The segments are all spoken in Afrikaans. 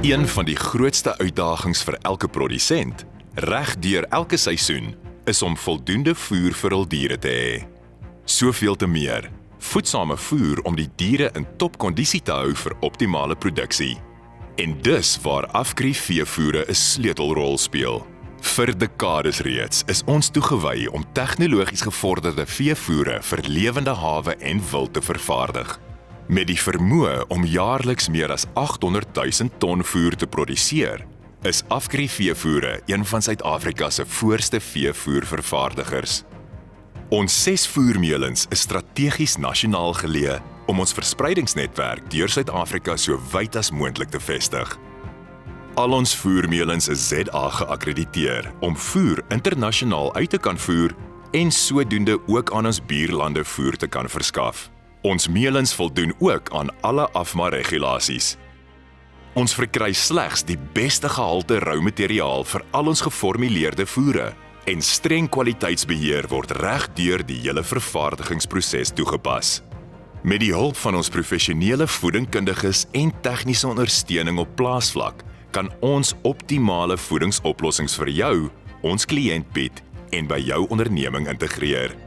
Een van die grootste uitdagings vir elke produsent, reg deur elke seisoen, is om voldoende voer vir hul diere te hê. Soveel te meer, voedsame voer om die diere in topkondisie te hou vir optimale produksie. En dus waar Afgri veevoere 'n sleutelrol speel. Vir dekades reeds is ons toegewy om tegnologies gevorderde veevoere vir lewende hawe en wild te vervaardig. Met die vermoë om jaarliks meer as 800 000 ton voer te produseer, is Afgri veevoere een van Suid-Afrika se voorste veevoervervaardigers. Ons 6 voermeulens is strategies nasionaal geleë om ons verspreidingsnetwerk deur Suid-Afrika so wyd as moontlik te vestig. Al ons voermeulens is ZA geakkrediteer om voer internasionaal uit te kan voer en sodoende ook aan ons buurlande voer te kan verskaf. Ons meulens voldoen ook aan alle afma-regulasies. Ons verkry slegs die beste gehalte roumateriaal vir al ons geformuleerde voere en streng kwaliteitsbeheer word reg deur die hele vervaardigingsproses toegepas. Met die hulp van ons professionele voedingkundiges en tegniese ondersteuning op plaasvlak kan ons optimale voedingsoplossings vir jou, ons kliënt bied en by jou onderneming integreer.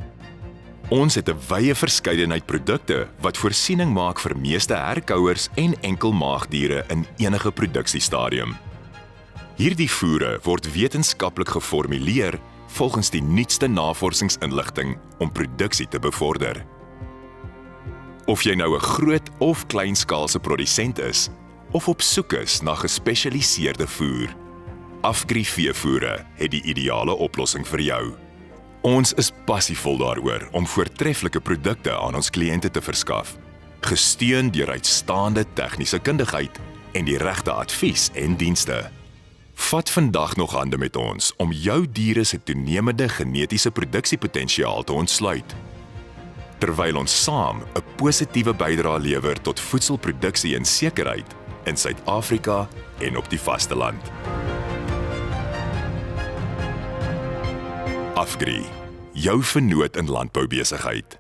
Ons het 'n wye verskeidenheid produkte wat voorsiening maak vir meeste herkouers en enkelmaagdiere in enige produksiestadium. Hierdie voere word wetenskaplik geformuleer volgens die nuutste navorsingsinligting om produksie te bevorder. Of jy nou 'n groot of kleinskaalse produsent is, of op soek is na gespesialiseerde voer, Afgri veevoere het die ideale oplossing vir jou. Ons is passievol daaroor om voortreffelike produkte aan ons kliënte te verskaf, gesteun deur uitstaande tegniese kundigheid en die regte advies en dienste. Vat vandag nog hande met ons om jou diere se toenemende genetiese produksiepotensiaal te ontsluit, terwyl ons saam 'n positiewe bydrae lewer tot voedselproduksie en sekerheid in Suid-Afrika en op die vasteland. Afgri, jou vennoot in landboubesigheid.